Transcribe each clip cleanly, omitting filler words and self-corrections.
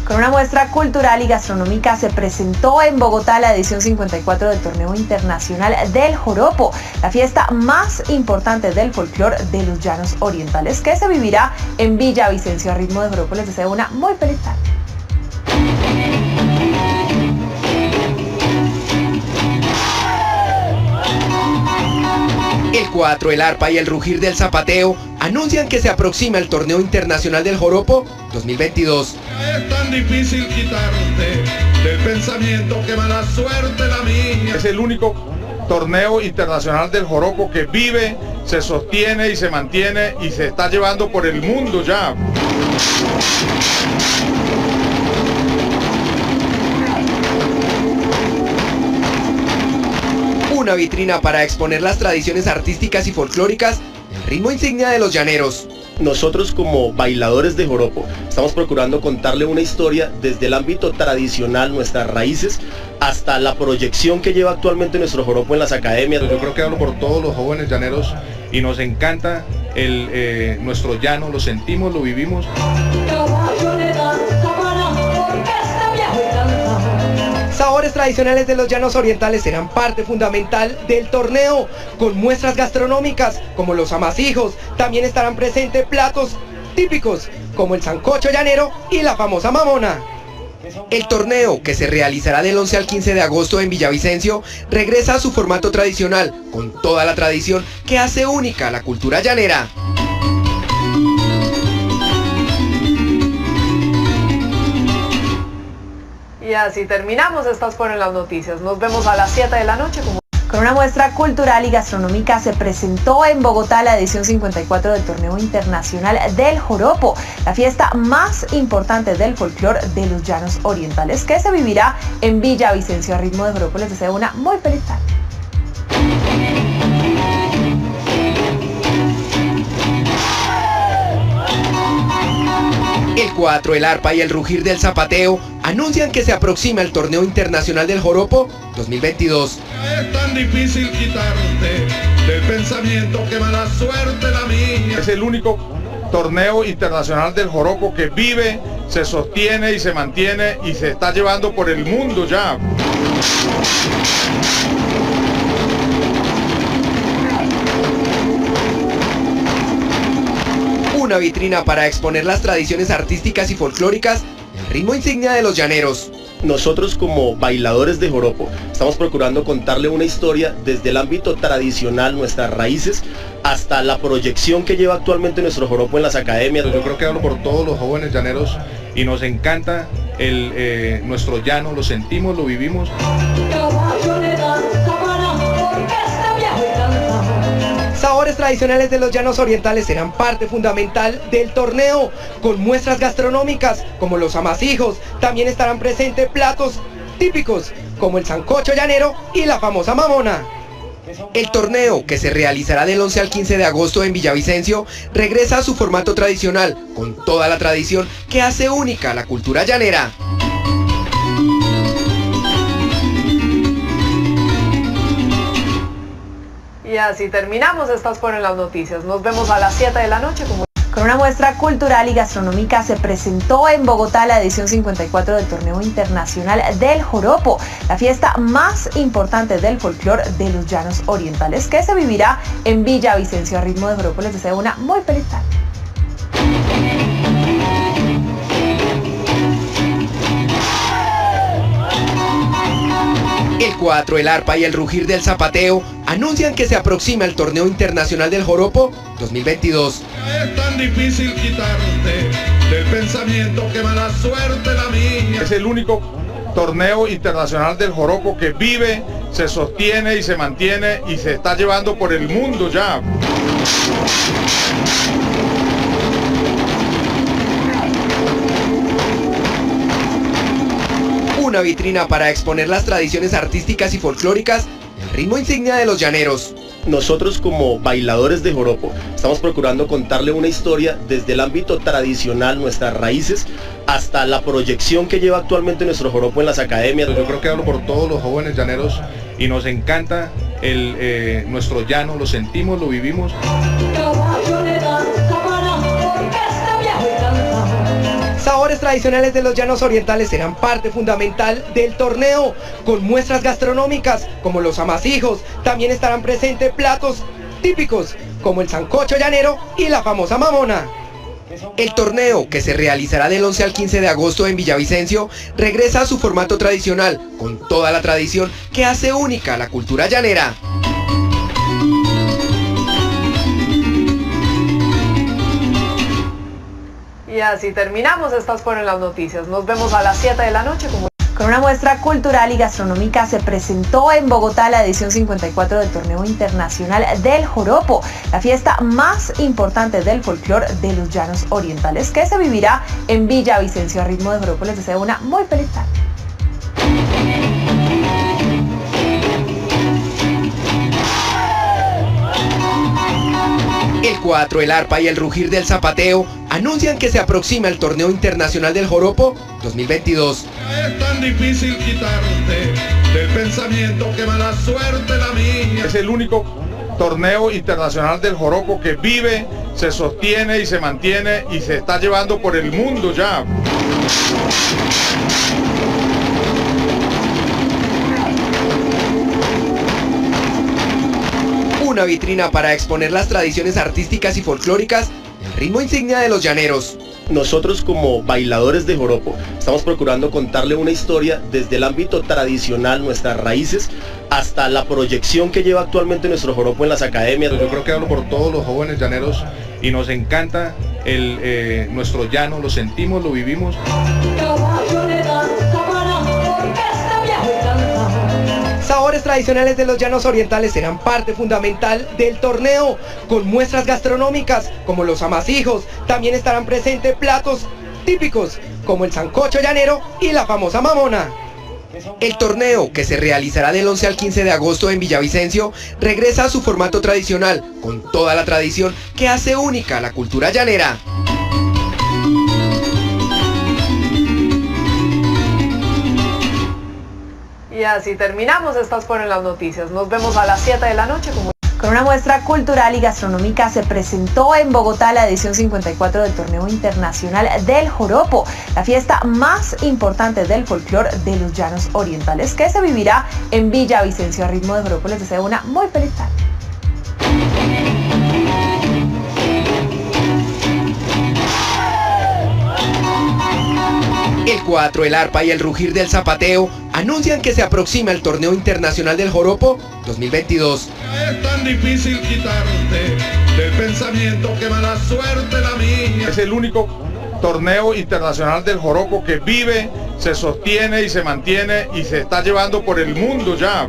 Con una muestra cultural y gastronómica se presentó en Bogotá la edición 54 del Torneo Internacional del Joropo, la fiesta más importante del folclore de los Llanos Orientales, que se vivirá en Villavicencio. A ritmo de joropo les deseo una muy feliz tarde. El cuatro, el arpa y el rugir del zapateo anuncian que se aproxima el Torneo Internacional del Joropo 2022. Es tan difícil quitarte del pensamiento que mala suerte la mía. Es el único torneo internacional del joropo que vive, se sostiene y se mantiene y se está llevando por el mundo ya. Una vitrina para exponer las tradiciones artísticas y folclóricas, el ritmo insignia de los llaneros. Nosotros como bailadores de joropo estamos procurando contarle una historia desde el ámbito tradicional, nuestras raíces, hasta la proyección que lleva actualmente nuestro joropo en las academias. Yo creo que hablo por todos los jóvenes llaneros y nos encanta nuestro llano, lo sentimos, lo vivimos. Sabores tradicionales de los Llanos Orientales serán parte fundamental del torneo, con muestras gastronómicas como los amasijos. También estarán presentes platos típicos como el sancocho llanero y la famosa mamona. El torneo, que se realizará del 11 al 15 de agosto en Villavicencio, regresa a su formato tradicional, con toda la tradición que hace única la cultura llanera. Y así terminamos. Estas fueron las noticias. Nos vemos a las 7 de la noche. Con una muestra cultural y gastronómica se presentó en Bogotá la edición 54 del Torneo Internacional del Joropo, la fiesta más importante del folclore de los Llanos Orientales, que se vivirá en Villavicencio. A ritmo de joropo les deseo una muy feliz tarde. El cuatro, el arpa y el rugir del zapateo anuncian que se aproxima el Torneo Internacional del Joropo 2022. Es tan difícil quitarte del pensamiento que mala suerte la mía. Es el único torneo internacional del joropo que vive, se sostiene y se mantiene y se está llevando por el mundo ya. Una vitrina para exponer las tradiciones artísticas y folclóricas, el ritmo insignia de los llaneros. Nosotros como bailadores de joropo estamos procurando contarle una historia desde el ámbito tradicional, nuestras raíces, hasta la proyección que lleva actualmente nuestro joropo en las academias. Yo creo que hablo por todos los jóvenes llaneros y nos encanta nuestro llano, lo sentimos, lo vivimos. Sabores tradicionales de los Llanos Orientales serán parte fundamental del torneo, con muestras gastronómicas como los amasijos. También estarán presentes platos típicos como el sancocho llanero y la famosa mamona. El torneo, que se realizará del 11 al 15 de agosto en Villavicencio, regresa a su formato tradicional, con toda la tradición que hace única la cultura llanera. Y así terminamos. Estas fueron las noticias. Nos vemos a las 7 de la noche. Con una muestra cultural y gastronómica se presentó en Bogotá la edición 54 del Torneo Internacional del Joropo, la fiesta más importante del folclore de los Llanos Orientales, que se vivirá en Villavicencio. A ritmo de joropo les deseo una muy feliz tarde. El cuatro, el arpa y el rugir del zapateo anuncian que se aproxima el Torneo Internacional del Joropo 2022. Es tan difícil quitarte del pensamiento que mala suerte la mía. Es el único torneo internacional del joropo que vive, se sostiene y se mantiene y se está llevando por el mundo ya. Una vitrina para exponer las tradiciones artísticas y folclóricas, el ritmo insignia de los llaneros. Nosotros como bailadores de joropo estamos procurando contarle una historia desde el ámbito tradicional, nuestras raíces, hasta la proyección que lleva actualmente nuestro joropo en las academias. Yo creo que hablo por todos los jóvenes llaneros y nos encanta nuestro llano, lo sentimos, lo vivimos. Sabores Sabores tradicionales de los llanos orientales serán parte fundamental del torneo, con muestras gastronómicas como los amasijos. También estarán presentes platos típicos como el sancocho llanero y la famosa mamona. El torneo, que se realizará del 11 al 15 de agosto en Villavicencio, regresa a su formato tradicional, con toda la tradición que hace única a la cultura llanera. Y así terminamos. Estas fueron las noticias. Nos vemos a las 7 de la noche. Con una muestra cultural y gastronómica se presentó en Bogotá la edición 54 del Torneo Internacional del Joropo, la fiesta más importante del folclore de los Llanos Orientales, que se vivirá en Villavicencio. A ritmo de joropo les deseo una muy feliz tarde. El cuatro, el arpa y el rugir del zapateo anuncian que se aproxima el Torneo Internacional del Joropo 2022. Es tan difícil quitarte del pensamiento que mala suerte la mía. Es el único torneo internacional del joropo que vive, se sostiene y se mantiene y se está llevando por el mundo ya. Una vitrina para exponer las tradiciones artísticas y folclóricas, el ritmo insignia de los llaneros. Nosotros, como bailadores de joropo, estamos procurando contarle una historia desde el ámbito tradicional, nuestras raíces, hasta la proyección que lleva actualmente nuestro joropo en las academias. Yo creo que hablo por todos los jóvenes llaneros y nos encanta nuestro llano, lo sentimos, lo vivimos. Sabores tradicionales de los llanos orientales serán parte fundamental del torneo, con muestras gastronómicas como los amasijos. También estarán presentes platos típicos como el sancocho llanero y la famosa mamona. El torneo, que se realizará del 11 al 15 de agosto en Villavicencio, regresa a su formato tradicional, con toda la tradición que hace única a la cultura llanera. Y así terminamos. Estas fueron las noticias. Nos vemos a las 7 de la noche. Con una muestra cultural y gastronómica se presentó en Bogotá la edición 54 del Torneo Internacional del Joropo, la fiesta más importante del folclore de los Llanos Orientales, que se vivirá en Villavicencio. A ritmo de joropo les deseo una muy feliz tarde. El cuatro, el arpa y el rugir del zapateo anuncian que se aproxima el Torneo Internacional del Joropo 2022. Es tan difícil quitarte del pensamiento que mala suerte la mía. Es el único torneo internacional del joropo que vive, se sostiene y se mantiene y se está llevando por el mundo ya.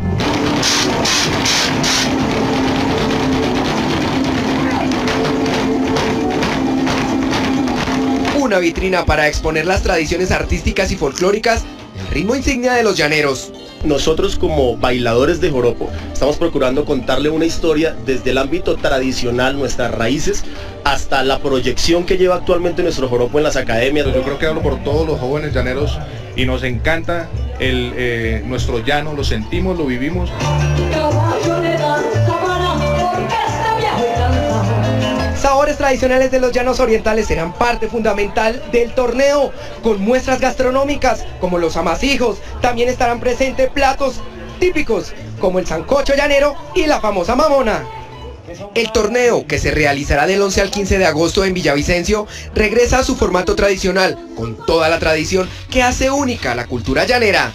Una vitrina para exponer las tradiciones artísticas y folclóricas, el ritmo insignia de los llaneros. Nosotros, como bailadores de joropo, estamos procurando contarle una historia desde el ámbito tradicional, nuestras raíces, hasta la proyección que lleva actualmente nuestro joropo en las academias. Yo creo que hablo por todos los jóvenes llaneros y nos encanta nuestro llano, lo sentimos, lo vivimos. Sabores tradicionales de los llanos orientales serán parte fundamental del torneo, con muestras gastronómicas como los amasijos. También estarán presentes platos típicos como el sancocho llanero y la famosa mamona. El torneo, que se realizará del 11 al 15 de agosto en Villavicencio, regresa a su formato tradicional, con toda la tradición que hace única a la cultura llanera.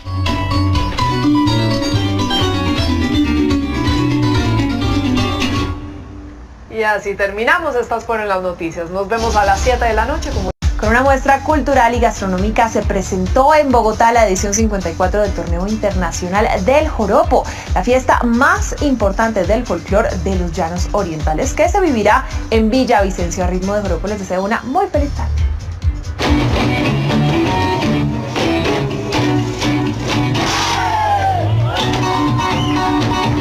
Y así terminamos. Estas fueron las noticias. Nos vemos a las 7 de la noche. Con una muestra cultural y gastronómica se presentó en Bogotá la edición 54 del Torneo Internacional del Joropo, la fiesta más importante del folclore de los Llanos Orientales, que se vivirá en Villavicencio. A ritmo de joropo les deseo una muy feliz tarde.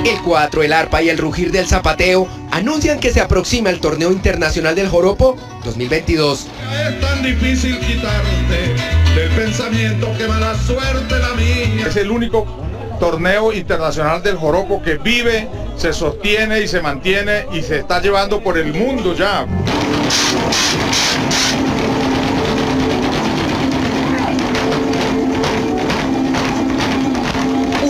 El cuatro, el arpa y el rugir del zapateo anuncian que se aproxima el Torneo Internacional del Joropo 2022. Es tan difícil quitarte del pensamiento que mala suerte la mía. Es el único torneo internacional del joropo que vive, se sostiene y se mantiene y se está llevando por el mundo ya.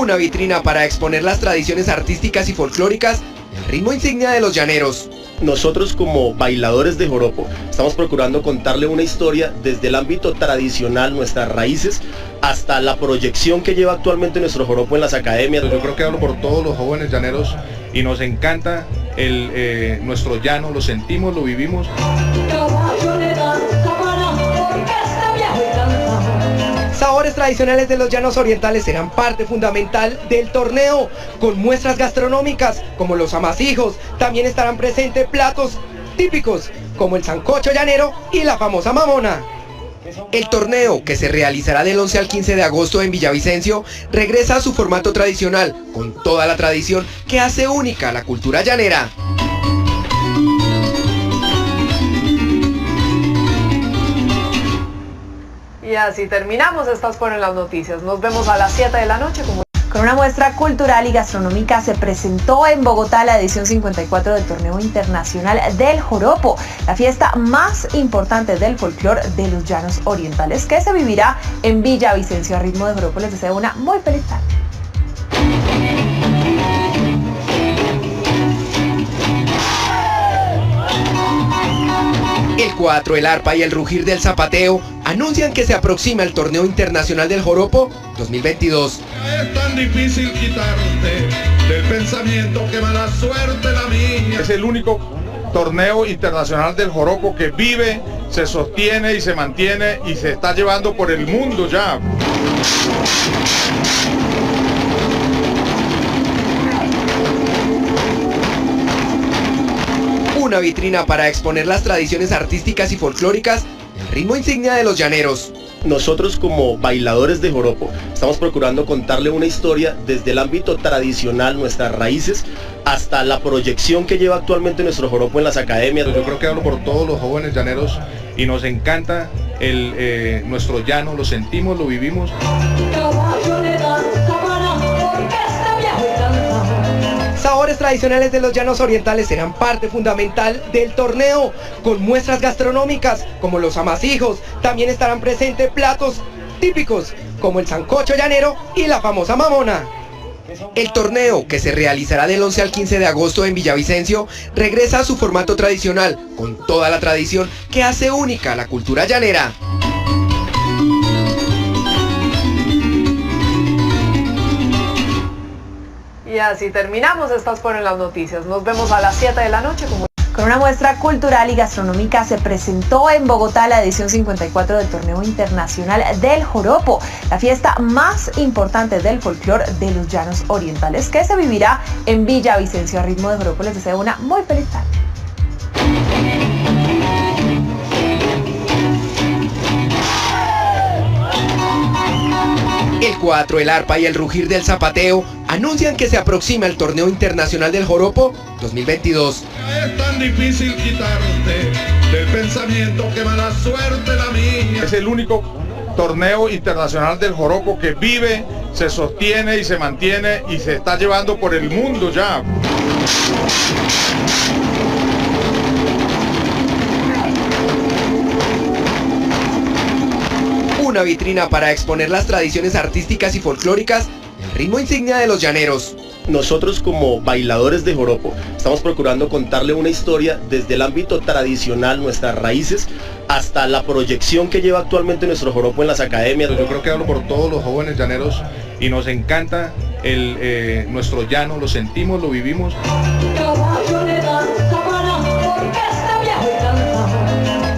Una vitrina para exponer las tradiciones artísticas y folclóricas, el ritmo insignia de los llaneros. Nosotros como bailadores de joropo estamos procurando contarle una historia desde el ámbito tradicional, nuestras raíces, hasta la proyección que lleva actualmente nuestro joropo en las academias. Yo creo que hablo por todos los jóvenes llaneros y nos encanta nuestro llano, lo sentimos, lo vivimos. Sabores tradicionales de los llanos orientales serán parte fundamental del torneo, con muestras gastronómicas como los amasijos. También estarán presentes platos típicos como el sancocho llanero y la famosa mamona. El torneo, que se realizará del 11 al 15 de agosto en Villavicencio, regresa a su formato tradicional, con toda la tradición que hace única a la cultura llanera. Y así terminamos. Estas fueron las noticias. Nos vemos a las 7 de la noche. Con una muestra cultural y gastronómica se presentó en Bogotá la edición 54 del Torneo Internacional del Joropo, la fiesta más importante del folclore de los llanos orientales, que se vivirá en Villavicencio. A ritmo de joropo les deseo una muy feliz tarde. El cuatro, el arpa y el rugir del zapateo anuncian que se aproxima el Torneo Internacional del Joropo 2022. Es tan difícil quitarte del pensamiento que mala suerte la mía. Es el único torneo internacional del joropo que vive, se sostiene y se mantiene y se está llevando por el mundo ya. Una vitrina para exponer las tradiciones artísticas y folclóricas, el ritmo insignia de los llaneros. Nosotros como bailadores de joropo estamos procurando contarle una historia desde el ámbito tradicional, nuestras raíces, hasta la proyección que lleva actualmente nuestro joropo en las academias. Yo creo que hablo por todos los jóvenes llaneros y nos encanta nuestro llano, lo sentimos, lo vivimos. Sabores tradicionales de los llanos orientales serán parte fundamental del torneo, con muestras gastronómicas como los amasijos. También estarán presentes platos típicos como el sancocho llanero y la famosa mamona. El torneo, que se realizará del 11 al 15 de agosto en Villavicencio, regresa a su formato tradicional, con toda la tradición que hace única a la cultura llanera. Y así terminamos. Estas fueron las noticias. Nos vemos a las 7 de la noche. Con una muestra cultural y gastronómica se presentó en Bogotá la edición 54 del Torneo Internacional del Joropo, la fiesta más importante del folclore de los llanos orientales, que se vivirá en Villavicencio. A ritmo de joropo les deseo una muy feliz tarde. El cuatro, el arpa y el rugir del zapateo anuncian que se aproxima el Torneo Internacional del Joropo 2022. Es tan difícil quitarte del pensamiento que mala suerte la mía. Es el único torneo internacional del joropo que vive, se sostiene y se mantiene y se está llevando por el mundo ya. Una vitrina para exponer las tradiciones artísticas y folclóricas, el ritmo insignia de los llaneros. Nosotros como bailadores de joropo estamos procurando contarle una historia desde el ámbito tradicional, nuestras raíces, hasta la proyección que lleva actualmente nuestro joropo en las academias. Yo creo que hablo por todos los jóvenes llaneros y nos encanta nuestro llano, lo sentimos, lo vivimos.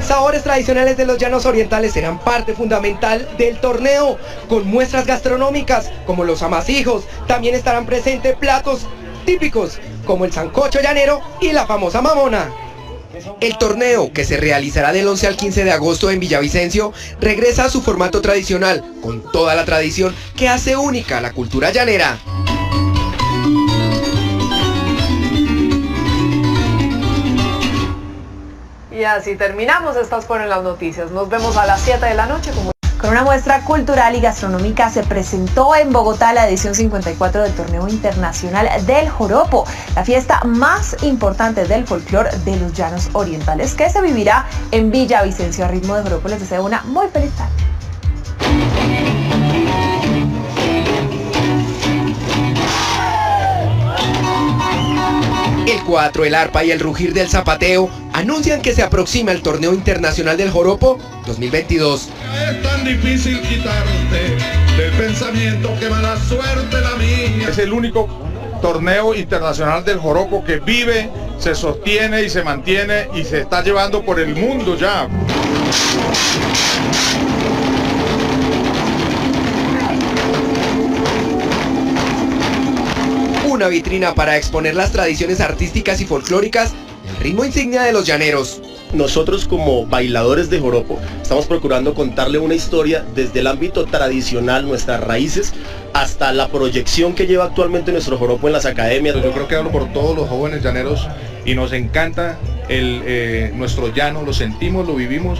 Sabores tradicionales de los llanos orientales serán parte fundamental del torneo, con muestras gastronómicas como los amasijos. También estarán presentes platos típicos como el sancocho llanero y la famosa mamona. El torneo, que se realizará del 11 al 15 de agosto en Villavicencio, regresa a su formato tradicional, con toda la tradición que hace única a la cultura llanera. Y así terminamos. Estas fueron las noticias. Nos vemos a las 7 de la noche. Con una muestra cultural y gastronómica se presentó en Bogotá la edición 54 del Torneo Internacional del Joropo, la fiesta más importante del folclore de los llanos orientales, que se vivirá en Villavicencio. A ritmo de joropo les deseo una muy feliz tarde. 4, el arpa y el rugir del zapateo anuncian que se aproxima el torneo internacional del joropo 2022. Es tan difícil quitarte del pensamiento que mala suerte la mía. Es el único torneo internacional del joropo que vive, se sostiene y se mantiene y se está llevando por el mundo ya. Una vitrina para exponer las tradiciones artísticas y folclóricas, el ritmo insignia de los llaneros. Nosotros como bailadores de joropo estamos procurando contarle una historia desde el ámbito tradicional, nuestras raíces, hasta la proyección que lleva actualmente nuestro joropo en las academias. Yo creo que hablo por todos los jóvenes llaneros y nos encanta nuestro llano, lo sentimos, lo vivimos.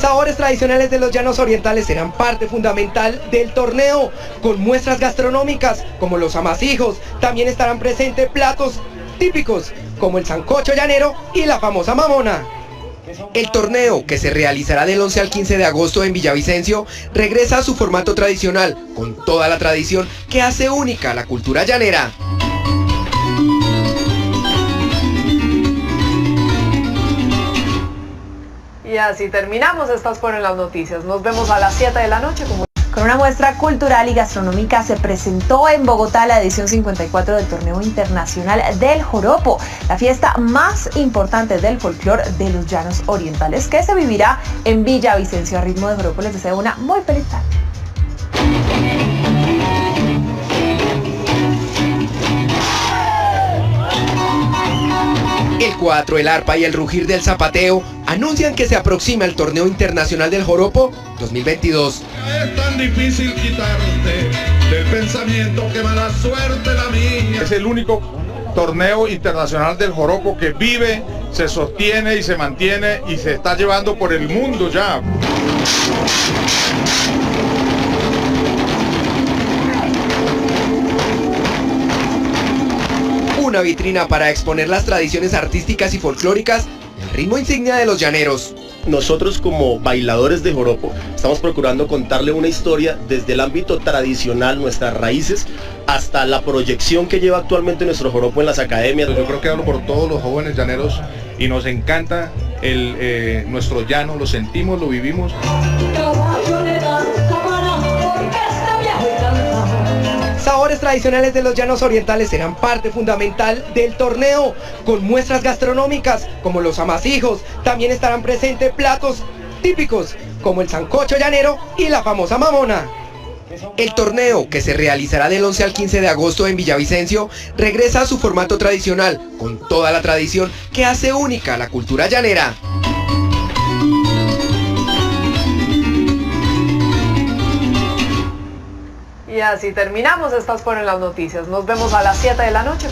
Sabores tradicionales de los llanos orientales serán parte fundamental del torneo, con muestras gastronómicas como los amasijos. También estarán presentes platos típicos como el sancocho llanero y la famosa mamona. El torneo, que se realizará del 11 al 15 de agosto en Villavicencio, regresa a su formato tradicional, con toda la tradición que hace única a la cultura llanera. Y así terminamos. Estas fueron las noticias. Nos vemos a las 7 de la noche. Con una muestra cultural y gastronómica se presentó en Bogotá la edición 54 del Torneo Internacional del Joropo, la fiesta más importante del folclore de los llanos orientales, que se vivirá en Villavicencio. A ritmo de joropo les deseo una muy feliz tarde. El 4, el arpa y el rugir del zapateo anuncian que se aproxima el torneo internacional del joropo 2022. Es tan difícil quitarte del pensamiento que mala suerte la mía. Es el único torneo internacional del joropo que vive, se sostiene y se mantiene y se está llevando por el mundo ya. Una vitrina para exponer las tradiciones artísticas y folclóricas, el ritmo insignia de los llaneros. Nosotros como bailadores de joropo estamos procurando contarle una historia desde el ámbito tradicional, nuestras raíces, hasta la proyección que lleva actualmente nuestro joropo en las academias. Yo creo que hablo por todos los jóvenes llaneros y nos encanta nuestro llano, lo sentimos, lo vivimos. Sabores tradicionales de los llanos orientales serán parte fundamental del torneo, con muestras gastronómicas como los amasijos. También estarán presentes platos típicos como el sancocho llanero y la famosa mamona. El torneo, que se realizará del 11 al 15 de agosto en Villavicencio, regresa a su formato tradicional, con toda la tradición que hace única a la cultura llanera. Y así terminamos. Estas fueron las noticias. Nos vemos a las 7 de la noche.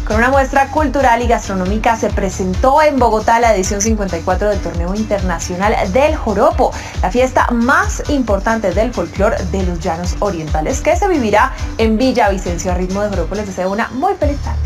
Con una muestra cultural y gastronómica se presentó en Bogotá la edición 54 del Torneo Internacional del Joropo, la fiesta más importante del folclore de los llanos orientales, que se vivirá en Villavicencio. A ritmo de joropo les deseo una muy feliz tarde.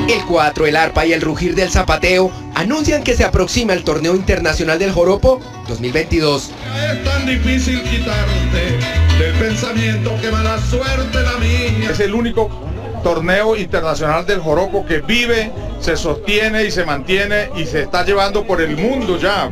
El 4, el arpa y el rugir del zapateo anuncian que se aproxima el Torneo Internacional del Joropo 2022. Es tan difícil quitarte del pensamiento que mala suerte la mía. Es el único torneo internacional del joropo que vive, se sostiene y se mantiene y se está llevando por el mundo ya.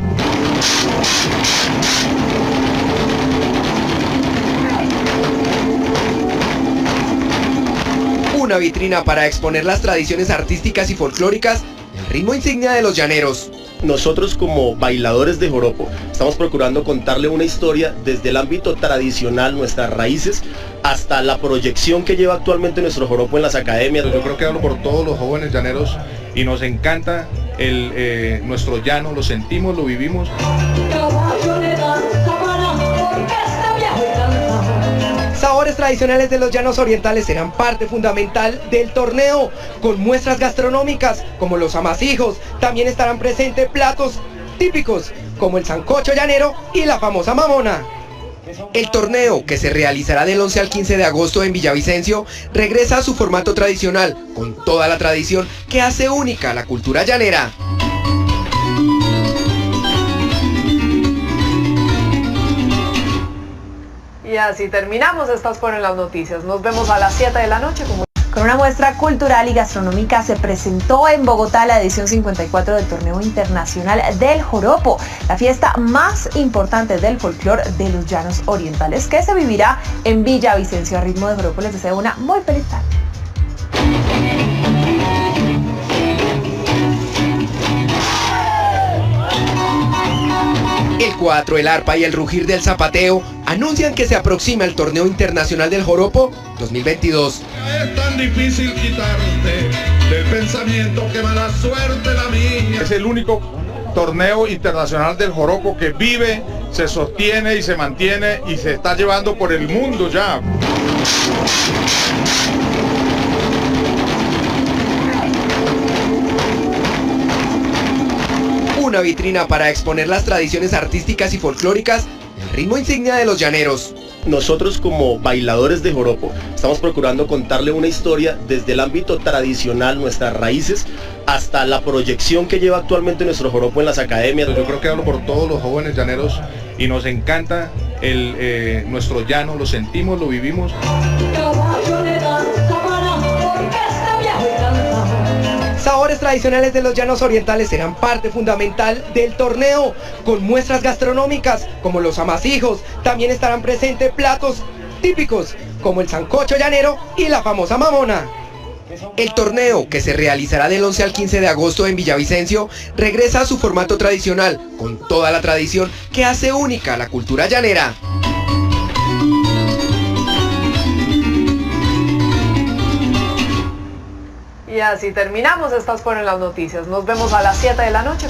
Una vitrina para exponer las tradiciones artísticas y folclóricas, el ritmo insignia de los llaneros. Nosotros como bailadores de joropo estamos procurando contarle una historia desde el ámbito tradicional, nuestras raíces, hasta la proyección que lleva actualmente nuestro joropo en las academias. Yo creo que hablo por todos los jóvenes llaneros y nos encanta nuestro llano, lo sentimos, lo vivimos. Sabores tradicionales de los llanos orientales serán parte fundamental del torneo, con muestras gastronómicas como los amasijos. También estarán presentes platos típicos como el sancocho llanero y la famosa mamona. El torneo, que se realizará del 11 al 15 de agosto en Villavicencio, regresa a su formato tradicional, con toda la tradición que hace única a la cultura llanera. Y así terminamos. Estas fueron las noticias. Nos vemos a las 7 de la noche. Con una muestra cultural y gastronómica se presentó en Bogotá la edición 54 del Torneo Internacional del Joropo, la fiesta más importante del folclore de los Llanos Orientales, que se vivirá en Villavicencio. A ritmo de joropo les deseo una muy feliz tarde. El cuatro, el arpa y el rugir del zapateo anuncian que se aproxima el Torneo Internacional del Joropo 2022. Es tan difícil quitarte del pensamiento que mala suerte la mía. Es el único torneo internacional del joropo que vive, se sostiene y se mantiene y se está llevando por el mundo ya. Una vitrina para exponer las tradiciones artísticas y folclóricas, el ritmo insignia de los llaneros. Nosotros como bailadores de joropo estamos procurando contarle una historia desde el ámbito tradicional, nuestras raíces, hasta la proyección que lleva actualmente nuestro joropo en las academias. Yo creo que hablo por todos los jóvenes llaneros y nos encanta nuestro llano, lo sentimos, lo vivimos. Sabores tradicionales de los Llanos Orientales serán parte fundamental del torneo, con muestras gastronómicas como los amasijos. También estarán presentes platos típicos como el sancocho llanero y la famosa mamona. El torneo, que se realizará del 11 al 15 de agosto en Villavicencio, regresa a su formato tradicional, con toda la tradición que hace única a la cultura llanera. Y así terminamos. Estas fueron las noticias. Nos vemos a las 7 de la noche.